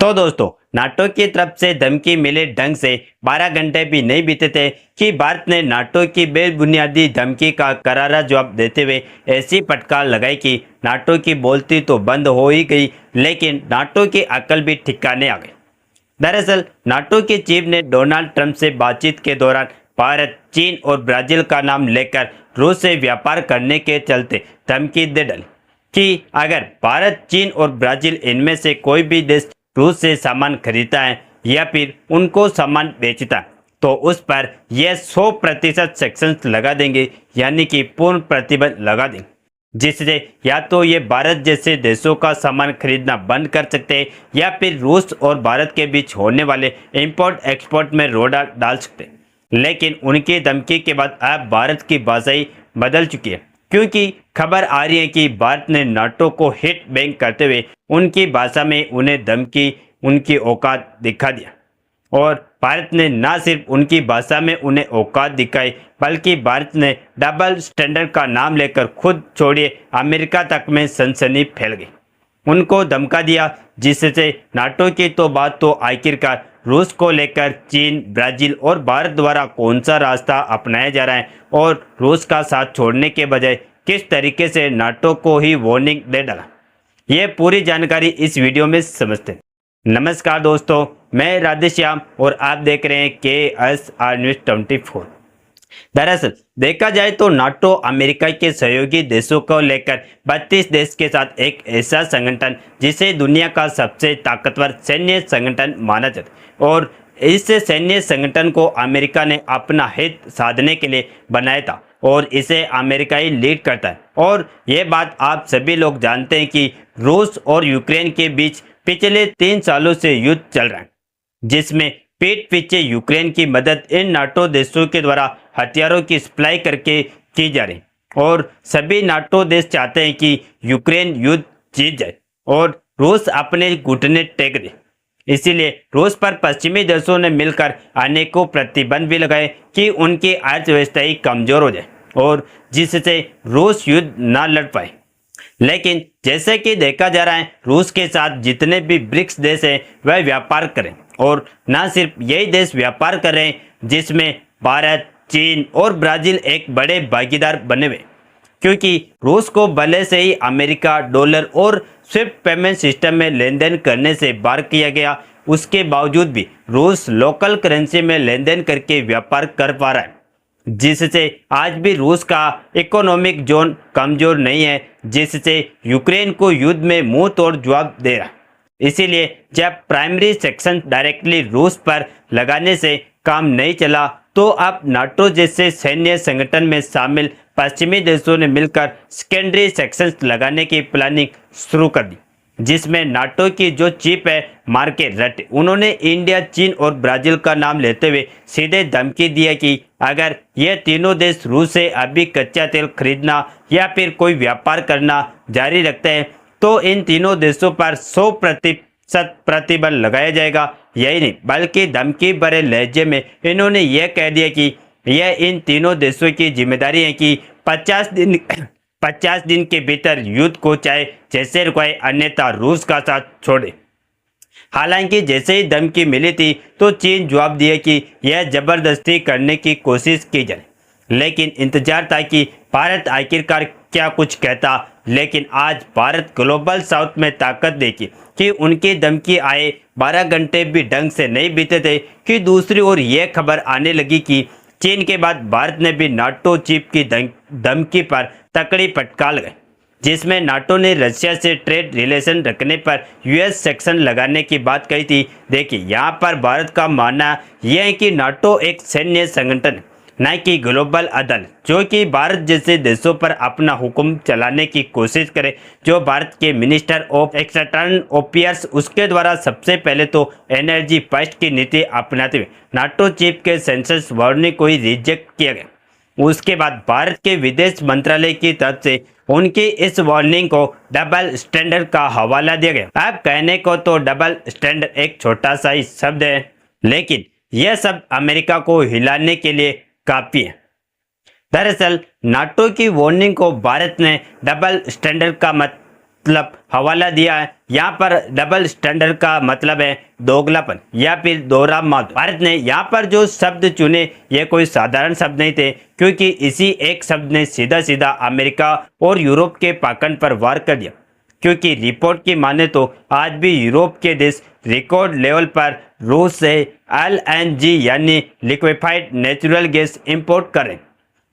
तो दोस्तों, नाटो की तरफ से धमकी मिले ढंग से 12 घंटे भी नहीं बीते थे कि भारत ने नाटो की बेबुनियादी धमकी का करारा जवाब देते हुए ऐसी फटकार लगाई कि नाटो की बोलती तो बंद हो ही गई, लेकिन नाटो की अकल भी ठिकाने आ गई। दरअसल नाटो के चीफ ने डोनाल्ड ट्रंप से बातचीत के दौरान भारत, चीन और ब्राजील का नाम लेकर रूस से व्यापार करने के चलते धमकी दे डाली कि अगर भारत, चीन और ब्राजील इनमें से कोई भी देश रूस से सामान खरीदता है या फिर उनको सामान बेचता है तो उस पर यह 100% सेक्शंस लगा देंगे, यानी कि पूर्ण प्रतिबंध लगा देंगे, जिससे या तो ये भारत जैसे देशों का सामान खरीदना बंद कर सकते हैं या फिर रूस और भारत के बीच होने वाले इंपोर्ट एक्सपोर्ट में रोक डाल सकते हैं। लेकिन उनकी धमकी के बाद अब भारत की बाजाई बदल चुकी है, क्योंकि खबर आ रही है कि भारत ने नाटो को हिट बैंक करते हुए उनकी भाषा में उन्हें धमकी, उनकी औकात दिखा दिया। और भारत ने न सिर्फ उनकी भाषा में उन्हें औकात दिखाई, बल्कि भारत ने डबल स्टैंडर्ड का नाम लेकर खुद छोड़िए अमेरिका तक में सनसनी फैल गई, उनको धमका दिया, जिससे नाटो की तो बात तो आखिरकार रूस को लेकर चीन, ब्राजील और भारत द्वारा कौन सा रास्ता अपनाया जा रहा है और रूस का साथ छोड़ने के बजाय किस तरीके से नाटो को ही वार्निंग दे डाला, ये पूरी जानकारी इस वीडियो में समझते हैं। नमस्कार दोस्तों, मैं राधेश्याम और आप देख रहे हैं KSR न्यूज़ 24। दरअसल देखा जाए तो नाटो अमेरिका के सहयोगी देशों को लेकर 32 देश के साथ एक ऐसा संगठन जिसे दुनिया का सबसे ताकतवर सैन्य संगठन माना जाता है, और इस सैन्य संगठन को अमेरिका ने अपना हित साधने के लिए बनाया था और इसे अमेरिका ही लीड करता है। और ये बात आप सभी लोग जानते हैं कि रूस और यूक्रेन के बीच पिछले 3 सालों से युद्ध चल रहा है, जिसमें पीठ पीछे यूक्रेन की मदद इन नाटो देशों के द्वारा हथियारों की सप्लाई करके की जा रही, और सभी नाटो देश चाहते हैं कि यूक्रेन युद्ध जीत जाए और रूस अपने घुटने टेक दे। इसीलिए रूस पर पश्चिमी देशों ने मिलकर अनेकों प्रतिबंध भी लगाए कि उनकी अर्थव्यवस्था ही कमजोर हो जाए और जिससे रूस युद्ध न लड़ पाए। लेकिन जैसे कि देखा जा रहा है, रूस के साथ जितने भी ब्रिक्स देश हैं वह व्यापार करें, और न सिर्फ यही देश व्यापार करें जिसमें भारत, चीन और ब्राजील एक बड़े भागीदार बने हुए, क्योंकि रूस को भले से ही अमेरिका डॉलर और स्विफ्ट पेमेंट सिस्टम में लेन देन करने से बाहर किया गया, उसके बावजूद भी रूस लोकल करेंसी में लेन देन करके व्यापार कर पा रहा है, जिससे आज भी रूस का इकोनॉमिक जोन कमजोर नहीं है, जिससे यूक्रेन को युद्ध में मुंह तोड़ जवाब दे रहा है। इसीलिए जब प्राइमरी सेक्शन डायरेक्टली रूस पर लगाने से काम नहीं चला, तो अब नाटो जैसे सैन्य संगठन में शामिल पश्चिमी देशों ने मिलकर सेकेंडरी सेक्शंस लगाने की प्लानिंग शुरू कर दी, जिसमें नाटो की जो चीफ है मार्क रटे, उन्होंने इंडिया, चीन और ब्राजील का नाम लेते हुए सीधे धमकी दिया कि अगर ये तीनों देश रूस से अभी कच्चा तेल खरीदना या फिर कोई व्यापार करना जारी रखते हैं तो इन तीनों देशों पर 100% प्रतिबंध लगाया जाएगा। यही नहीं, बल्कि धमकी भरे लहजे में इन्होंने यह कह दिया कि यह इन तीनों देशों की जिम्मेदारी है कि 50 दिन के भीतर युद्ध को चाहे जैसे रुकाए, अन्यथा रूस का साथ छोड़े। हालांकि जैसे ही धमकी मिली थी तो चीन जवाब दिया कि यह जबरदस्ती करने की कोशिश की जाए, लेकिन इंतजार था कि भारत आखिरकार क्या कुछ कहता। लेकिन आज भारत ग्लोबल साउथ में ताकत देखी कि उनकी धमकी आए 12 घंटे भी ढंग से नहीं बीते थे कि दूसरी ओर यह खबर आने लगी कि चीन के बाद भारत ने भी नाटो चीफ की धमकी पर तकड़ी फटकार लगाई, जिसमें नाटो ने रशिया से ट्रेड रिलेशन रखने पर यूएस सेक्शन लगाने की बात कही थी। देखिए, यहाँ पर भारत का मानना यह है कि नाटो एक सैन्य संगठन है, न कि ग्लोबल अदालत, जो कि भारत जैसे देशों पर अपना हुक्म चलाने की कोशिश करे। जो भारत के मिनिस्टर ऑफ एक्सटर्नल अफेयर्स, उसके द्वारा सबसे पहले तो एनर्जी फर्स्ट की नीति अपनाते हुए नाटो चीफ के सेंसस वार्निंग को ही रिजेक्ट किया गया। उसके बाद भारत के विदेश मंत्रालय की तरफ से उनकी इस वार्निंग को डबल स्टैंडर्ड का हवाला दिया गया। अब कहने को तो डबल स्टैंडर्ड एक छोटा सा ही शब्द है, लेकिन यह सब अमेरिका को हिलाने के लिए काफी है। दरअसल नाटो की वार्निंग को भारत ने डबल स्टैंडर्ड का मत मतलब हवाला दिया है। यहाँ पर डबल स्टैंडर्ड का मतलब है दोगलापन या फिर दोहरा मात। भारत ने यहाँ पर जो शब्द चुने ये कोई साधारण शब्द नहीं थे, क्योंकि इसी एक शब्द ने सीधा सीधा अमेरिका और यूरोप के पाखंड पर वार कर दिया। क्योंकि रिपोर्ट की माने तो आज भी यूरोप के देश रिकॉर्ड लेवल पर रूस से LNG यानी लिक्विफाइड नेचुरल गैस इंपोर्ट कर रहे हैं,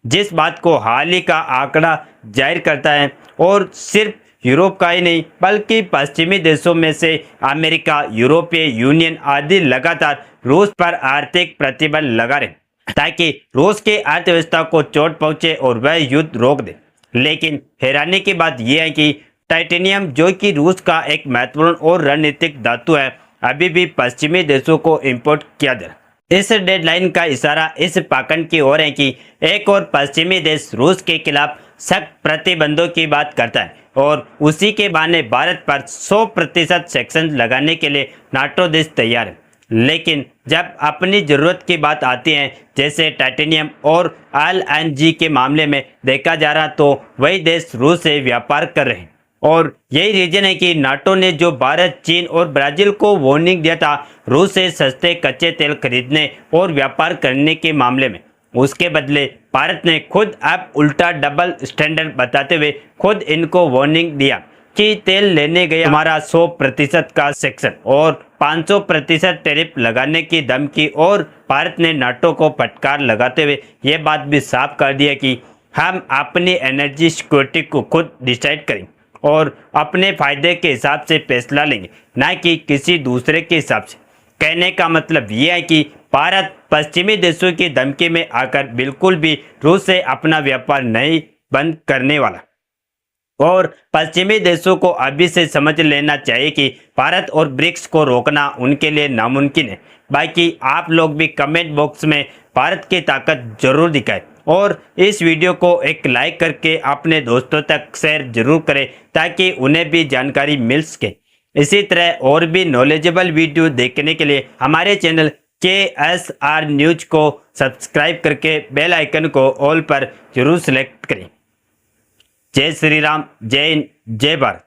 जिस बात को हाल ही का आंकड़ा जाहिर करता है। और सिर्फ यूरोप का ही नहीं बल्कि पश्चिमी देशों में से अमेरिका, यूरोपीय यूनियन आदि लगातार रूस पर आर्थिक प्रतिबंध लगा रहे ताकि रूस की अर्थव्यवस्था को चोट पहुंचे और वह युद्ध रोक दे। लेकिन हैरानी की बात यह है कि टाइटेनियम, जो कि रूस का एक महत्वपूर्ण और रणनीतिक धातु है, अभी भी पश्चिमी देशों को इंपोर्ट किया जा रहा है। इस डेडलाइन का इशारा इस पाखंड की ओर है कि एक और पश्चिमी देश रूस के खिलाफ सख्त प्रतिबंधों की बात करता है और उसी के बहाने भारत पर 100% सेक्शन लगाने के लिए नाटो देश तैयार है। लेकिन जब अपनी जरूरत की बात आती है, जैसे टाइटेनियम और LNG के मामले में देखा जा रहा, तो वही देश रूस से व्यापार कर रहे हैं। और यही रीजन है कि नाटो ने जो भारत, चीन और ब्राजील को वार्निंग दिया था रूस से सस्ते कच्चे तेल खरीदने और व्यापार करने के मामले में, उसके बदले भारत ने खुद अब उल्टा डबल स्टैंडर्ड बताते हुए खुद इनको वार्निंग दिया कि तेल लेने गए हमारा 100% का सेक्शन और 500% टैरिफ लगाने की धमकी। और भारत ने नाटो को फटकार लगाते हुए यह बात भी साफ कर दिया कि हम अपनी एनर्जी सिक्योरिटी को खुद डिसाइड करेंगे और अपने फायदे के हिसाब से फैसला लेंगे, ना कि किसी दूसरे के हिसाब से। कहने का मतलब यह है कि भारत पश्चिमी देशों की धमकी में आकर बिल्कुल भी रूस से अपना व्यापार नहीं बंद करने वाला। और पश्चिमी देशों को अभी से समझ लेना चाहिए कि भारत और ब्रिक्स को रोकना उनके लिए नामुमकिन है। बाकी आप लोग भी कमेंट बॉक्स में भारत की ताकत जरूर दिखाएं और इस वीडियो को एक लाइक करके अपने दोस्तों तक शेयर जरूर करें ताकि उन्हें भी जानकारी मिल सके। इसी तरह और भी नॉलेजेबल वीडियो देखने के लिए हमारे चैनल KSR न्यूज को सब्सक्राइब करके बेल आइकन को ऑल पर जरूर सेलेक्ट करें। जय श्री राम, जय हिंद, जय भारत।